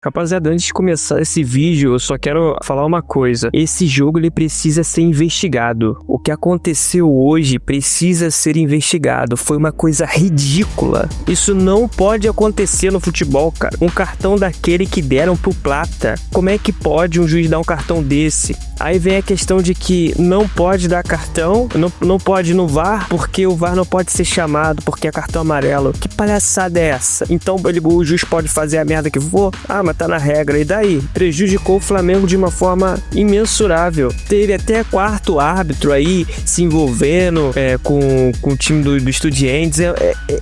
Rapaziada, antes de começar esse vídeo, eu só quero falar uma coisa. Esse jogo, ele precisa ser investigado. O que aconteceu hoje precisa ser investigado. Foi uma coisa ridícula. Isso não pode acontecer no futebol, cara. Um cartão daquele que deram pro Plata. Como é que pode um juiz dar um cartão desse? Aí vem a questão de que não pode dar cartão, não pode ir no VAR, porque o VAR não pode ser chamado, porque é cartão amarelo. Que palhaçada é essa? Então o juiz pode fazer a merda que for? Ah, mas tá na regra. E daí? Prejudicou o Flamengo de uma forma imensurável. Teve até quarto árbitro aí se envolvendo com o time do Estudiantes.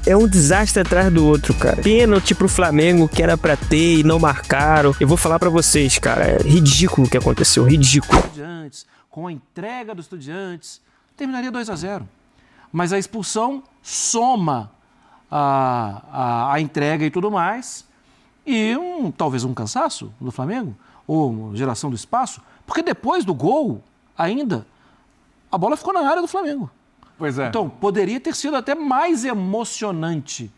É um desastre atrás do outro, cara. Pênalti pro Flamengo que era pra ter e não marcaram. Eu vou falar pra vocês, cara, é ridículo o que aconteceu, ridículo. Com a entrega do Estudiantes, terminaria 2-0. Mas a expulsão soma a entrega e tudo mais, e talvez um cansaço do Flamengo, ou geração do espaço, porque depois do gol, ainda, a bola ficou na área do Flamengo. Pois é. Então, poderia ter sido até mais emocionante.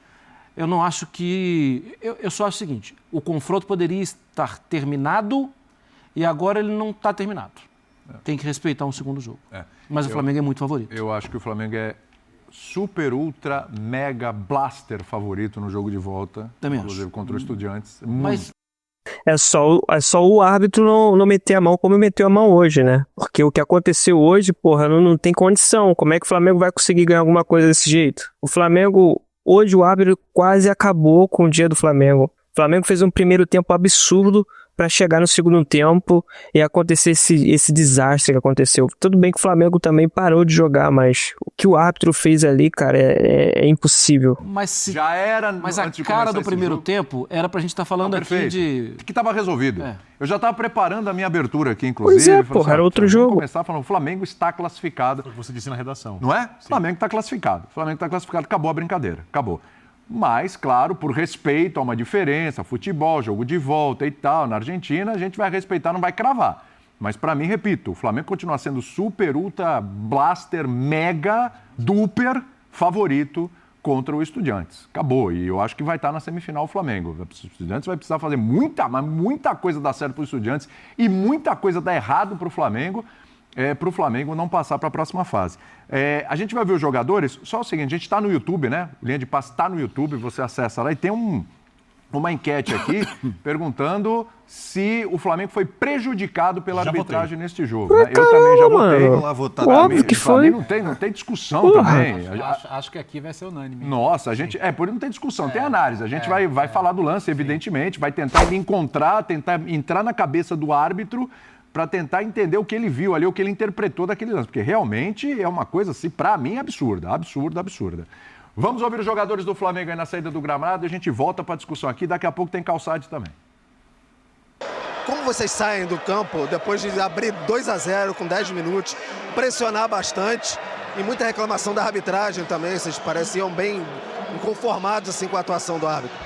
Eu não acho que... Eu só acho o seguinte, o confronto poderia estar terminado e agora ele não está terminado. Tem que respeitar um segundo jogo. Mas o Flamengo é muito favorito. Eu acho que o Flamengo é super, ultra, mega blaster favorito no jogo de volta. Também inclusive acho. contra o Estudiantes. Mas É só o árbitro não meter a mão como meteu a mão hoje, né? Porque o que aconteceu hoje, porra, não tem condição. Como é que o Flamengo vai conseguir ganhar alguma coisa desse jeito? O Flamengo, hoje o árbitro quase acabou com o dia do Flamengo. O Flamengo fez um primeiro tempo absurdo para chegar no segundo tempo e acontecer esse desastre que aconteceu. Tudo bem que o Flamengo também parou de jogar, mas o que o árbitro fez ali, cara, é impossível. Mas já era. Mas a cara do primeiro tempo era pra gente estar falando aqui de... Que tava resolvido. Eu já tava preparando a minha abertura aqui, Pois inclusive. é, porra, era outro jogo. Vamos começar falando, o Flamengo está classificado. Foi o que você disse na redação. Não é? O Flamengo está classificado. O Flamengo está classificado, acabou a brincadeira, acabou. Mas, claro, por respeito a uma diferença, futebol, jogo de volta e tal, na Argentina, a gente vai respeitar, não vai cravar. Mas, para mim, repito, o Flamengo continua sendo super, ultra, blaster, mega, duper favorito contra o Estudiantes. Acabou. E eu acho que vai estar na semifinal o Flamengo. O Estudiantes vai precisar fazer muita coisa dar certo para os Estudiantes e muita coisa dar errado para o Flamengo não passar para a próxima fase. A gente vai ver os jogadores, só o seguinte, a gente está no YouTube, né? O Linha de Passe está no YouTube, você acessa lá e tem uma enquete aqui perguntando se o Flamengo foi prejudicado pela arbitragem neste jogo. Né? Eu também já votei. Mano, lá votar óbvio que foi. Não tem discussão também. Acho que aqui vai ser unânime. Nossa, a gente... por isso não tem discussão, tem análise. A gente vai falar do lance, evidentemente, vai tentar tentar entrar na cabeça do árbitro para tentar entender o que ele viu ali, o que ele interpretou daquele lance. Porque realmente é uma coisa, assim, para mim, absurda. Vamos ouvir os jogadores do Flamengo aí na saída do gramado e a gente volta para a discussão aqui. Daqui a pouco tem Calçade também. Como vocês saem do campo depois de abrir 2-0 com 10 minutos, pressionar bastante e muita reclamação da arbitragem também, vocês pareciam bem inconformados assim, com a atuação do árbitro?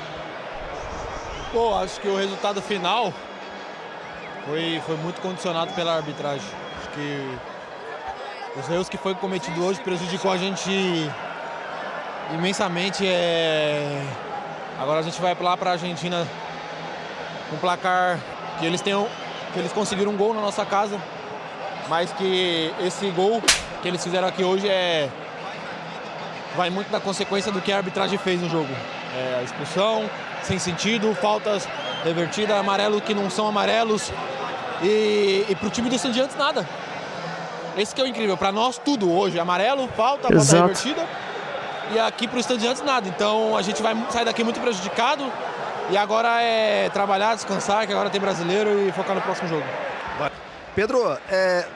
Pô, acho que o resultado final foi muito condicionado pela arbitragem. Acho que os erros que foi cometido hoje prejudicou a gente imensamente. Agora a gente vai lá para a Argentina com um placar que eles conseguiram um gol na nossa casa, mas que esse gol que eles fizeram aqui hoje vai muito na consequência do que a arbitragem fez no jogo. A expulsão sem sentido, faltas revertidas, amarelo que não são amarelos e pro time do Estudiantes nada. Esse que é o incrível, para nós tudo hoje, amarelo, falta revertida e aqui pro Estudiantes nada. Então a gente vai sair daqui muito prejudicado e agora é trabalhar, descansar, que agora tem brasileiro e focar no próximo jogo. Pedro,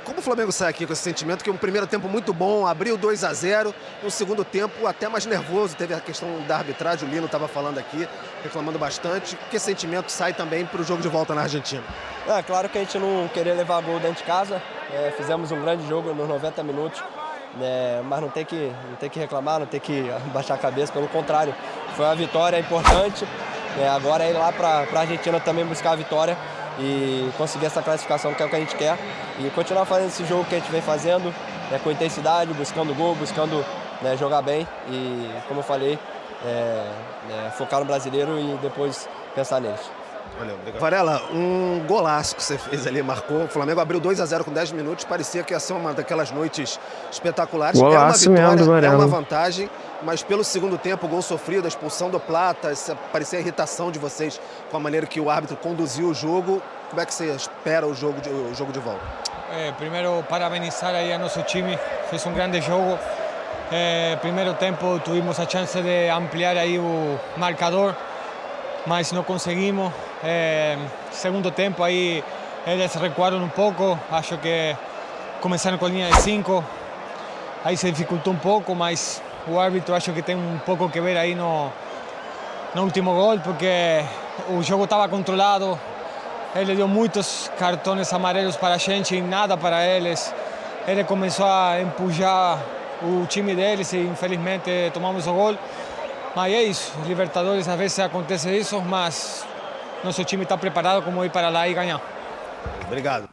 como o Flamengo sai aqui com esse sentimento que um primeiro tempo muito bom, abriu 2-0, um segundo tempo até mais nervoso, teve a questão da arbitragem, o Lino estava falando aqui, reclamando bastante, que sentimento sai também para o jogo de volta na Argentina? Claro que a gente não queria levar gol dentro de casa, fizemos um grande jogo nos 90 minutos, mas não tem que reclamar, não tem que baixar a cabeça, pelo contrário, foi uma vitória importante, agora é ir lá para a Argentina também buscar a vitória e conseguir essa classificação que é o que a gente quer e continuar fazendo esse jogo que a gente vem fazendo, com intensidade, buscando gol, buscando jogar bem e, como eu falei, focar no brasileiro e depois pensar neles. Valeu, obrigado. Varela, um golaço que você fez ali, marcou. O Flamengo abriu 2-0 com 10 minutos, parecia que ia ser uma daquelas noites espetaculares. Golaço é uma mesmo do vitória, é Varela. uma vantagem, mas pelo segundo tempo, o gol sofrido, a expulsão do Plata, parecia a irritação de vocês com a maneira que o árbitro conduziu o jogo. Como é que você espera o jogo de volta? Primeiro, parabenizar aí a nosso time, fez um grande jogo. Primeiro tempo, tivemos a chance de ampliar aí o marcador, mas não conseguimos. Segundo tempo, aí eles recuaram um pouco, acho que começaram com linha de 5, aí se dificultou um pouco, mas o árbitro acho que tem um pouco que ver aí no último gol, porque o jogo estava controlado. Ele deu muitos cartões amarelos para a gente e nada para eles. Ele começou a empujar o time deles e infelizmente tomamos o gol. Mas é isso, Libertadores às vezes acontece isso, mas nosso time está preparado como ir para lá e ganhar. Obrigado.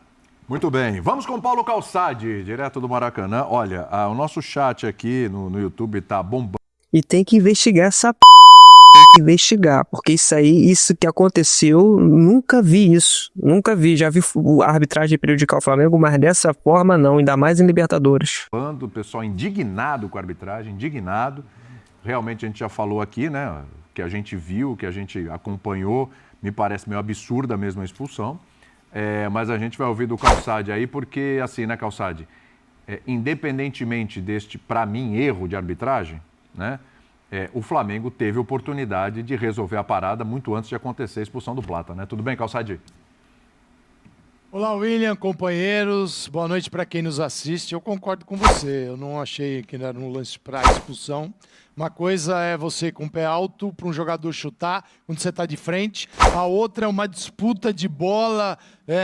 Muito bem. Vamos com o Paulo Calçade, direto do Maracanã. Olha, o nosso chat aqui no YouTube tá bombando. E tem que investigar essa tem que investigar, porque isso que aconteceu, nunca vi isso. Nunca vi. Já vi a arbitragem prejudicar o Flamengo, mas dessa forma não, ainda mais em Libertadores. O pessoal indignado com a arbitragem, indignado. Realmente a gente já falou aqui, né? Que a gente viu, que a gente acompanhou, me parece meio absurda mesmo a expulsão. Mas a gente vai ouvir do Calçade aí, porque assim, né, Calçade? Independentemente deste, para mim, erro de arbitragem, né? O Flamengo teve oportunidade de resolver a parada muito antes de acontecer a expulsão do Plata, né? Tudo bem, Calçade? Olá, William, companheiros. Boa noite para quem nos assiste. Eu concordo com você. Eu não achei que era um lance para expulsão. Uma coisa é você com o pé alto para um jogador chutar quando você está de frente. A outra é uma disputa de bola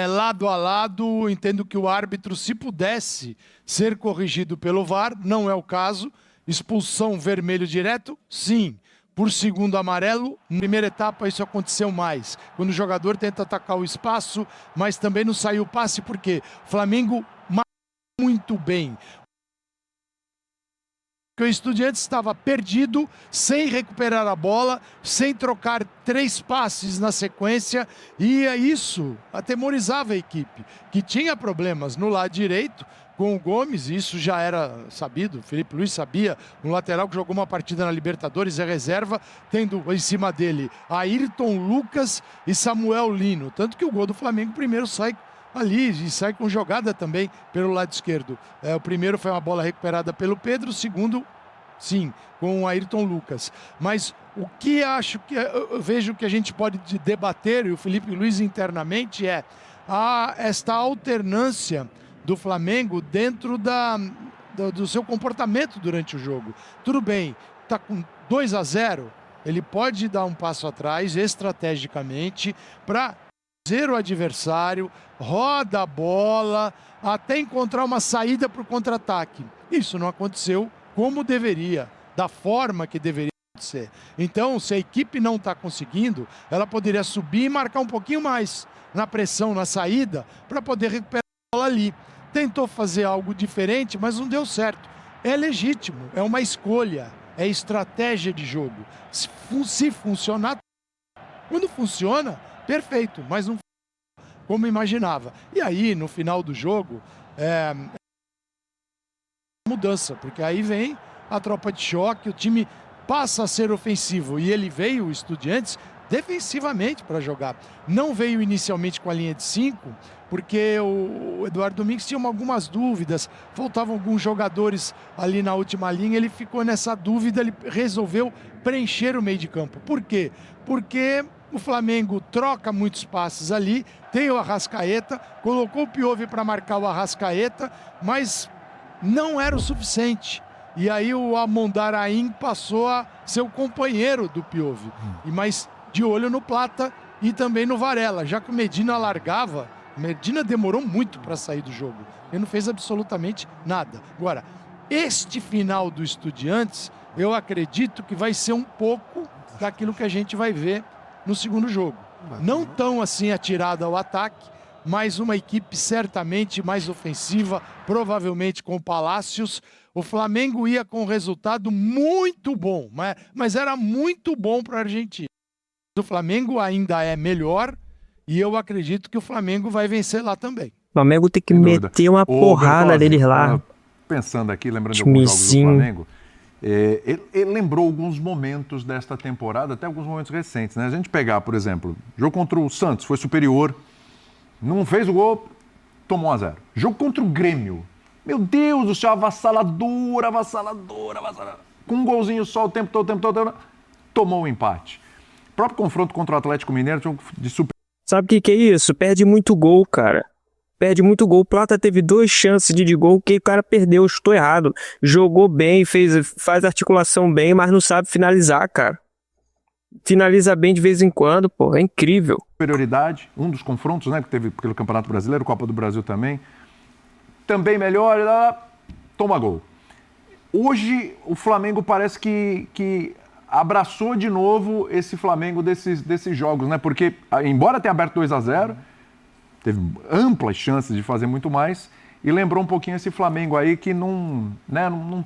lado a lado. Entendo que o árbitro, se pudesse ser corrigido pelo VAR, não é o caso. Expulsão vermelho direto? Sim. Por segundo amarelo, na primeira etapa isso aconteceu mais. Quando o jogador tenta atacar o espaço, mas também não saiu o passe, porque o Flamengo marcou muito bem. O Estudiantes estava perdido, sem recuperar a bola, sem trocar 3 passes na sequência, e isso atemorizava a equipe, que tinha problemas no lado direito, com o Gomes, isso já era sabido, o Felipe Luiz sabia, um lateral que jogou uma partida na Libertadores, é reserva, tendo em cima dele Ayrton Lucas e Samuel Lino, tanto que o gol do Flamengo primeiro sai ali e sai com jogada também pelo lado esquerdo. O primeiro foi uma bola recuperada pelo Pedro, o segundo, sim, com o Ayrton Lucas. Mas o que eu vejo que a gente pode debater, e o Felipe Luiz internamente, esta alternância do Flamengo dentro do seu comportamento durante o jogo. Tudo bem, está com 2-0, ele pode dar um passo atrás estrategicamente para fazer o adversário, roda a bola, até encontrar uma saída para o contra-ataque. Isso não aconteceu como deveria, da forma que deveria acontecer. Então, se a equipe não está conseguindo, ela poderia subir e marcar um pouquinho mais na pressão, na saída, para poder recuperar a bola ali. Tentou fazer algo diferente, mas não deu certo. É legítimo, é uma escolha, é estratégia de jogo. Se funcionar, quando funciona, perfeito, mas não funciona como imaginava. E aí, no final do jogo, mudança, porque aí vem a tropa de choque, o time passa a ser ofensivo e ele veio, o Estudiantes, defensivamente para jogar. Não veio inicialmente com a linha de 5, porque o Eduardo Domingues tinha algumas dúvidas, faltavam alguns jogadores ali na última linha, ele ficou nessa dúvida, ele resolveu preencher o meio de campo. Por quê? Porque o Flamengo troca muitos passes ali, tem o Arrascaeta, colocou o Piove para marcar o Arrascaeta, mas não era o suficiente. E aí o Amondarain passou a ser o companheiro do Piove, mas de olho no Plata e também no Varela, já que o Medina largava. Medina demorou muito para sair do jogo, ele não fez absolutamente nada. Agora, este final do Estudiantes, eu acredito que vai ser um pouco daquilo que a gente vai ver no segundo jogo. Não tão assim atirada ao ataque, mas uma equipe certamente mais ofensiva, provavelmente com Palácios. O Flamengo ia com um resultado muito bom, mas era muito bom para a Argentina. O Flamengo ainda é melhor e eu acredito que o Flamengo vai vencer lá também. O Flamengo tem que Sem dúvida. meter uma porrada Bertozzi, neles lá. Pensando aqui, lembrando de alguns jogos do Timezinho. Flamengo, ele lembrou alguns momentos desta temporada, até alguns momentos recentes, né? A gente pegar, por exemplo, jogo contra o Santos, foi superior, não fez o gol, tomou 1-0. Jogo contra o Grêmio, meu Deus do céu, avassalador, com um golzinho só o tempo todo, tomou o empate. O próprio confronto contra o Atlético Mineiro, jogo de super. Sabe o que é isso? Perde muito gol, cara. Perde muito gol. O Plata teve 2 chances de gol que o cara perdeu, chutou errado. Jogou bem, faz articulação bem, mas não sabe finalizar, cara. Finaliza bem de vez em quando, pô. É incrível. Superioridade, um dos confrontos, né, que teve pelo Campeonato Brasileiro, Copa do Brasil também. Também melhor, toma gol. Hoje, o Flamengo parece que abraçou de novo esse Flamengo desses jogos, né? Porque, embora tenha aberto 2-0, teve amplas chances de fazer muito mais e lembrou um pouquinho esse Flamengo aí que não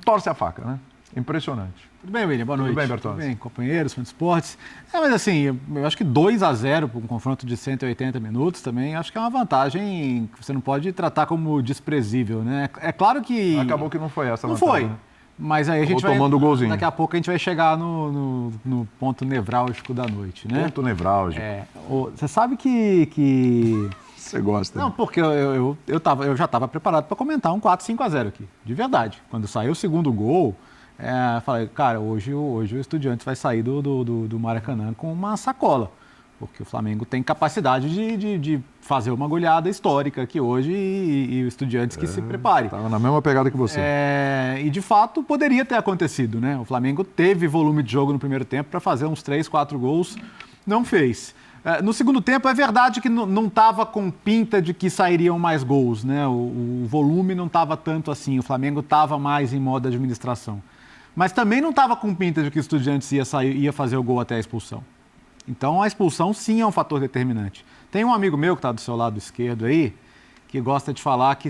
torce a faca, né? Impressionante. Tudo bem, William? Boa noite. Tudo bem, Bertozzi? Tudo bem, companheiros, fãs de esportes. Mas assim, eu acho que 2-0 para um confronto de 180 minutos também, acho que é uma vantagem que você não pode tratar como desprezível, né? É claro que... Acabou que não foi essa não vantagem. Foi. Né? Mas aí a gente tomando o golzinho. Daqui a pouco a gente vai chegar no ponto nevrálgico da noite, né? Ponto nevrálgico. Você sabe que... Você gosta. Não, porque eu já estava preparado para comentar um 4-5-0 aqui, de verdade. Quando saiu o segundo gol, falei, cara, hoje o Estudiantes vai sair do Maracanã com uma sacola, porque o Flamengo tem capacidade de fazer uma goleada histórica aqui hoje e o Estudiantes que se prepare. Estava na mesma pegada que você. E de fato poderia ter acontecido, né? O Flamengo teve volume de jogo no primeiro tempo para fazer uns 3, 4 gols, não fez. No segundo tempo, é verdade que não estava com pinta de que sairiam mais gols, né? O volume não estava tanto assim, o Flamengo estava mais em modo administração. Mas também não estava com pinta de que o Estudiantes ia fazer o gol até a expulsão. Então, a expulsão, sim, é um fator determinante. Tem um amigo meu que está do seu lado esquerdo aí, que gosta de falar que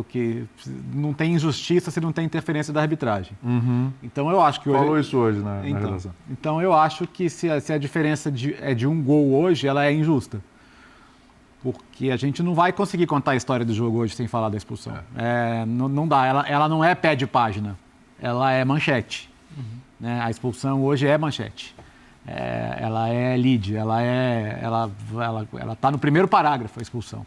que não tem injustiça se não tem interferência da arbitragem. Uhum. Então, eu acho que hoje... Falou isso hoje na redação. Então, eu acho que se a diferença é de um gol hoje, ela é injusta. Porque a gente não vai conseguir contar a história do jogo hoje sem falar da expulsão. Não dá, ela não é pé de página, ela é manchete. Uhum. Né? A expulsão hoje é manchete. Ela é lead, ela está no primeiro parágrafo, a expulsão.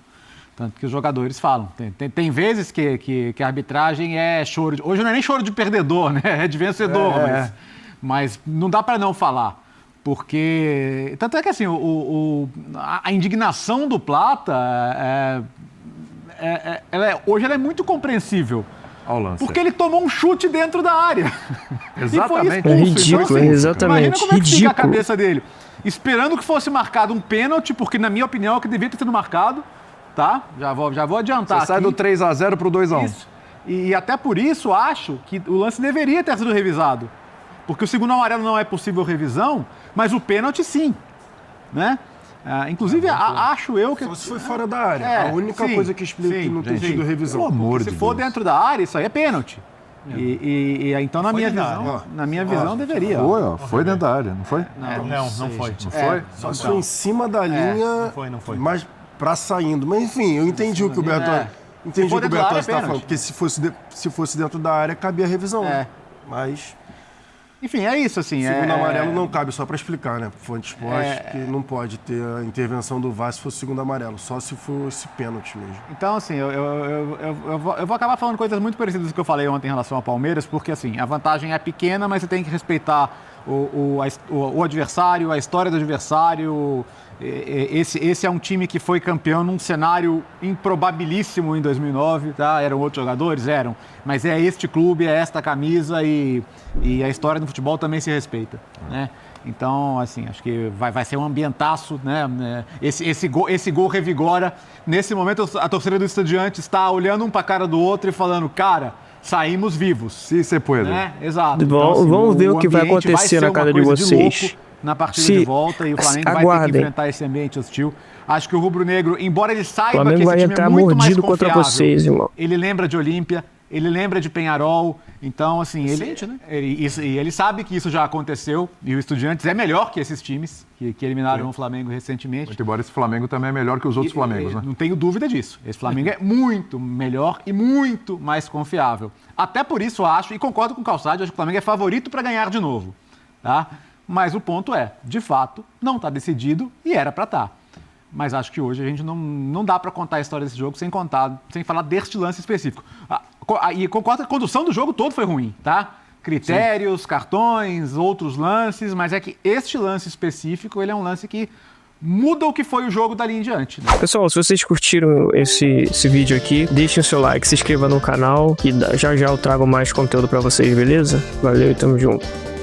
Tanto que os jogadores falam. Tem vezes que a arbitragem é choro. Hoje não é nem choro de perdedor, né? É de vencedor, mas não dá para não falar. Porque. Tanto é que assim, a indignação do Plata hoje ela é muito compreensível. Ao lance. Porque ele tomou um chute dentro da área. Exatamente. E foi expulso. É ridículo, então, assim, exatamente. Imagina como é que ridículo. fica a cabeça dele. Esperando que fosse marcado um pênalti, porque na minha opinião é o que devia ter sido marcado. Tá? Já vou adiantar. Você sai do 3-0 pro 2-1. Isso. E até por isso acho que o lance deveria ter sido revisado. Porque o segundo amarelo não é possível revisão, mas o pênalti sim. Né? Inclusive, acho eu que... Só se foi fora da área. A única coisa que explica que não tem sido revisão. Pelo amor de Se Deus. for dentro da área, isso aí é pênalti. Então, na minha visão, deveria. Foi dentro da área, não foi? Não foi. Não foi? Só se foi em cima da linha, Não foi. mas pra saindo. Mas enfim, eu entendi o que o Bertozzi... Entendi o que o Bertozzi está falando. Porque se fosse dentro da área, cabia a revisão. Né? Mas... Enfim, é isso, assim. Segundo amarelo não cabe, só para explicar, né? Fonte Esporte, que não pode ter a intervenção do VAR se fosse segundo amarelo, só se fosse pênalti mesmo. Então, assim, eu vou acabar falando coisas muito parecidas do que eu falei ontem em relação ao Palmeiras, porque, assim, a vantagem é pequena, mas você tem que respeitar o adversário, a história do adversário. Esse é um time que foi campeão num cenário improbabilíssimo em 2009, tá? Eram outros jogadores? Eram. Mas é este clube, é esta camisa e a história do futebol também se respeita, né? Então, assim, acho que vai ser um ambientaço, né? Esse gol revigora. Nesse momento, a torcida do Estudiantes está olhando um para a cara do outro e falando, cara, saímos vivos. Se você pode. Né? Exato. Então, assim, vamos ver o que vai acontecer na casa de vocês. Na partida de volta, e o Flamengo vai ter que enfrentar esse ambiente hostil. Acho que o rubro-negro, embora ele saiba que esse time é muito mais confiável, contra vocês, irmão. ele lembra de Olímpia, ele lembra de Peñarol, então assim, Recente, né? ele sabe que isso já aconteceu e o Estudiantes é melhor que esses times que eliminaram o Flamengo recentemente. Muito embora esse Flamengo também é melhor que os outros Flamengos, né? Não tenho dúvida disso. Esse Flamengo é muito melhor e muito mais confiável. Até por isso acho, e concordo com o Calçade, acho que o Flamengo é favorito para ganhar de novo, tá? Mas o ponto é, de fato, não está decidido e era para estar. Mas acho que hoje a gente não dá para contar a história desse jogo sem falar deste lance específico. E concordo que a condução do jogo todo foi ruim, tá? Critérios, cartões, outros lances, mas é que este lance específico, ele é um lance que muda o que foi o jogo dali em diante. Né? Pessoal, se vocês curtiram esse vídeo aqui, deixem o seu like, se inscreva no canal, que já eu trago mais conteúdo para vocês, beleza? Valeu e tamo junto.